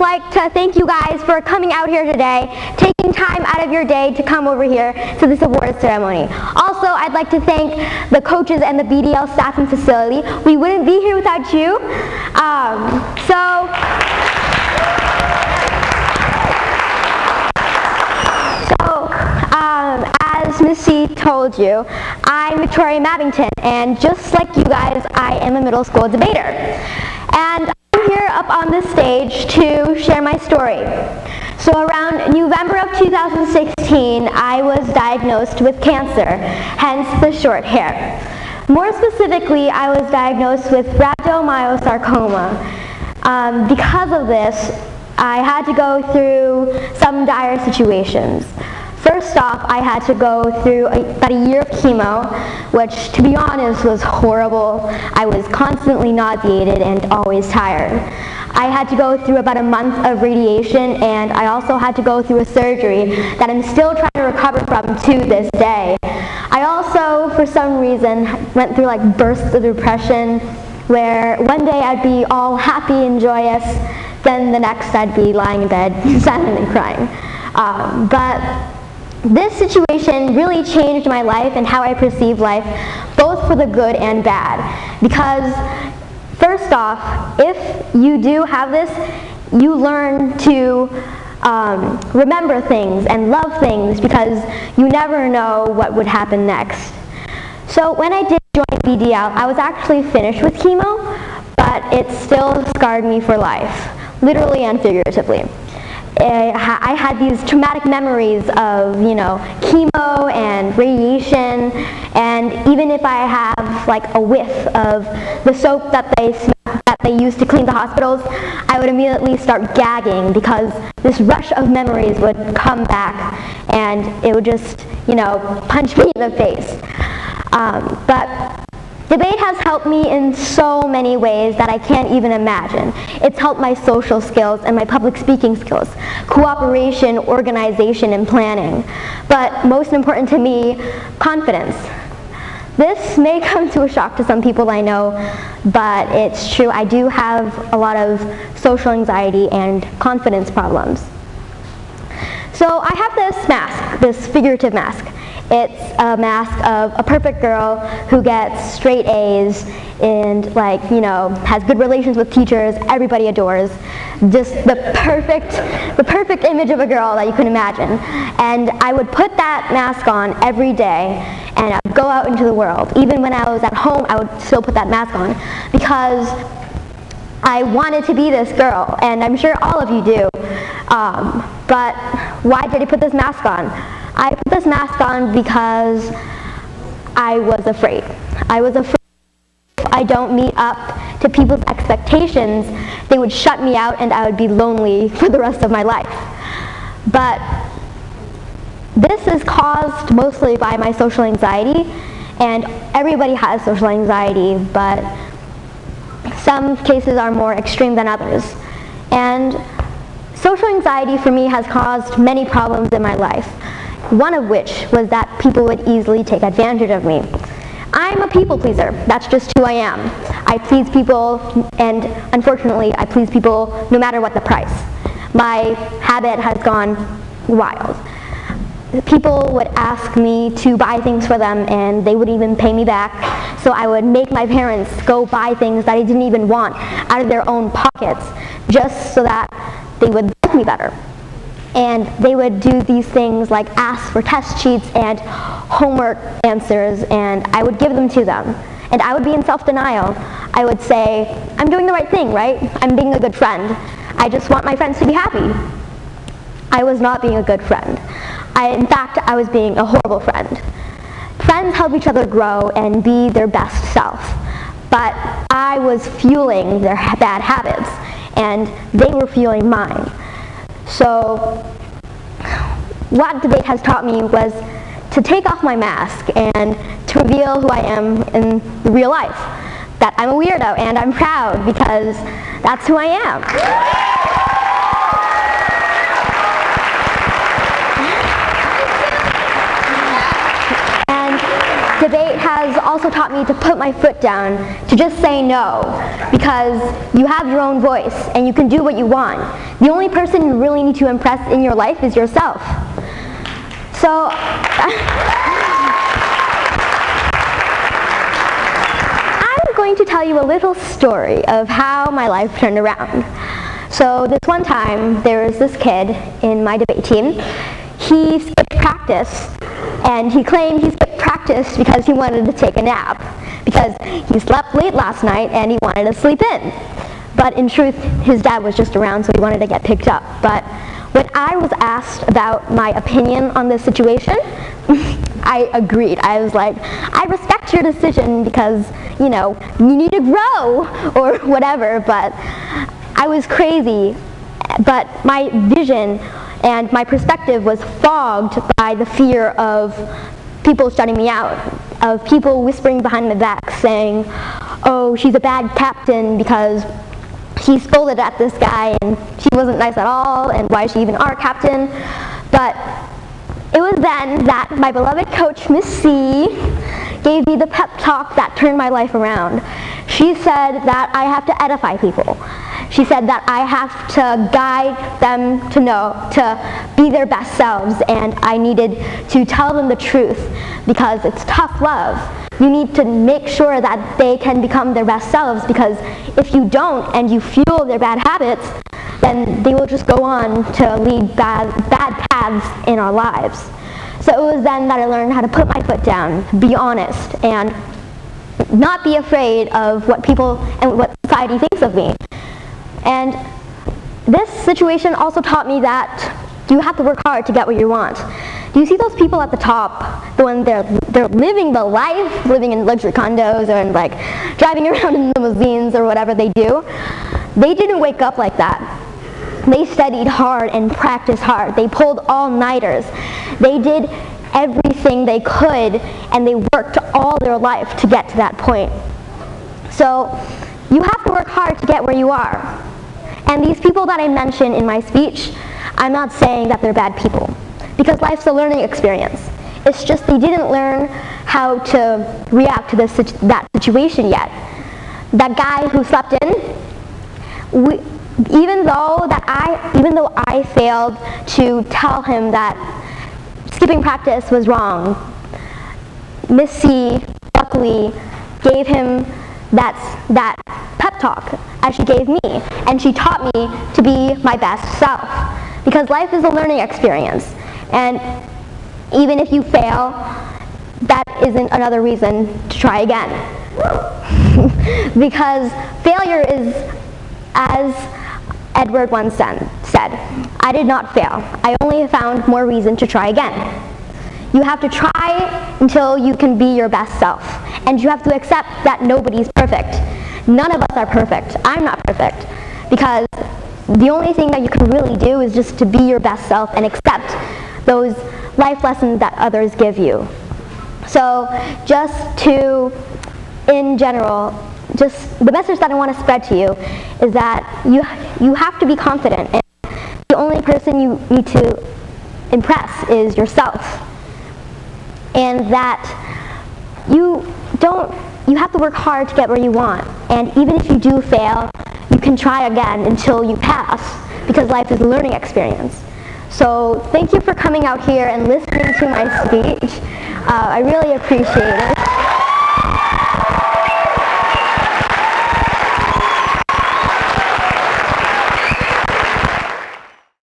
like to thank you guys for coming out here today, taking time out of your day to come over here to this awards ceremony. Also, I'd like to thank the coaches and the BDL staff and facility. We wouldn't be here without you. As Missy told you, I'm Victoria Mabington, and just like you guys, I am a middle school debater. And I'm here up on this stage to share my story. So around November of 2016, I was diagnosed with cancer, hence the short hair. More specifically, I was diagnosed with rhabdomyosarcoma. Because of this, I had to go through some dire situations. First off, I had to go through about a year of chemo, which, to be honest, was horrible. I was constantly nauseated and always tired. I had to go through about a month of radiation, and I also had to go through a surgery that I'm still trying to recover from to this day. I also, for some reason, went through like bursts of depression, where one day I'd be all happy and joyous, then the next I'd be lying in bed silently crying. But this situation really changed my life and how I perceive life, both for the good and bad. Because, first off, if you do have this, you learn to remember things and love things because you never know what would happen next. So when I did join BDL, I was actually finished with chemo, but it still scarred me for life, literally and figuratively. I had these traumatic memories of, chemo and radiation, and even if I have like a whiff of the soap that they use to clean the hospitals, I would immediately start gagging because this rush of memories would come back and it would just, punch me in the face. But debate has helped me in so many ways that I can't even imagine. It's helped my social skills and my public speaking skills, cooperation, organization, and planning. But most important to me, confidence. This may come to a shock to some people I know, but it's true. I do have a lot of social anxiety and confidence problems. So I have this mask, this figurative mask. It's a mask of a perfect girl who gets straight A's and has good relations with teachers, everybody adores. Just the perfect image of a girl that you can imagine. And I would put that mask on every day and I would go out into the world. Even when I was at home, I would still put that mask on because I wanted to be this girl, and I'm sure all of you do. But why did I put this mask on? I put this mask on because I was afraid. I was afraid if I don't meet up to people's expectations, they would shut me out and I would be lonely for the rest of my life. But this is caused mostly by my social anxiety, and everybody has social anxiety, but some cases are more extreme than others. And social anxiety for me has caused many problems in my life. One of which was that people would easily take advantage of me. I'm a people pleaser. That's just who I am. I please people, and unfortunately, I please people no matter what the price. My habit has gone wild. People would ask me to buy things for them, and they wouldn't even pay me back. So I would make my parents go buy things that I didn't even want out of their own pockets, just so that they would like me better. And they would do these things like ask for test sheets and homework answers, and I would give them to them. And I would be in self-denial. I would say, I'm doing the right thing, right? I'm being a good friend. I just want my friends to be happy. I was not being a good friend. In fact, I was being a horrible friend. Friends help each other grow and be their best self. But I was fueling their bad habits, and they were fueling mine. So what debate has taught me was to take off my mask and to reveal who I am in real life. That I'm a weirdo, and I'm proud because that's who I am. And debate has has also taught me to put my foot down, to just say no, because you have your own voice and you can do what you want. The only person you really need to impress in your life is yourself. So, I'm going to tell you a little story of how my life turned around. So this one time, there was this kid in my debate team. He skipped practice, and he claimed he skipped practice because he wanted to take a nap, because he slept late last night and he wanted to sleep in. But in truth, his dad was just around, so he wanted to get picked up. But when I was asked about my opinion on this situation, I agreed. I was like, I respect your decision because, you know, you need to grow or whatever, but I was crazy. But my vision and my perspective was fogged by the fear of people shutting me out, of people whispering behind my back saying, oh, she's a bad captain because she scolded at this guy and she wasn't nice at all, and why is she even our captain? But it was then that my beloved coach, Miss C, gave me the pep talk that turned my life around. She said that I have to edify people. She said that I have to guide them to be their best selves, and I needed to tell them the truth because it's tough love. You need to make sure that they can become their best selves, because if you don't and you fuel their bad habits, then they will just go on to lead bad paths in our lives. So it was then that I learned how to put my foot down, be honest, and not be afraid of what people and what society thinks of me. And this situation also taught me that you have to work hard to get what you want. Do you see those people at the top, the ones they're living the life, living in luxury condos or like driving around in limousines or whatever they do? They didn't wake up like that. They studied hard and practiced hard. They pulled all-nighters. They did everything they could, and they worked all their life to get to that point. So you have to work hard to get where you are. And these people that I mentioned in my speech, I'm not saying that they're bad people, because life's a learning experience. It's just they didn't learn how to react to that situation yet. That guy who slept in, even though I failed to tell him that skipping practice was wrong, Miss C luckily gave him that pep talk as she gave me, and she taught me to be my best self, because life is a learning experience, and even if you fail, that isn't another reason to try again. Because failure is, as Edward once said, I did not fail. I only found more reason to try again. You have to try until you can be your best self. And you have to accept that nobody's perfect. None of us are perfect. I'm not perfect. Because the only thing that you can really do is just to be your best self and accept those life lessons that others give you. So in general, just the message that I want to spread to you is that you have to be confident, and the only person you need to impress is yourself. And that you have to work hard to get where you want. And even if you do fail, you can try again until you pass, because life is a learning experience. So thank you for coming out here and listening to my speech. I really appreciate it.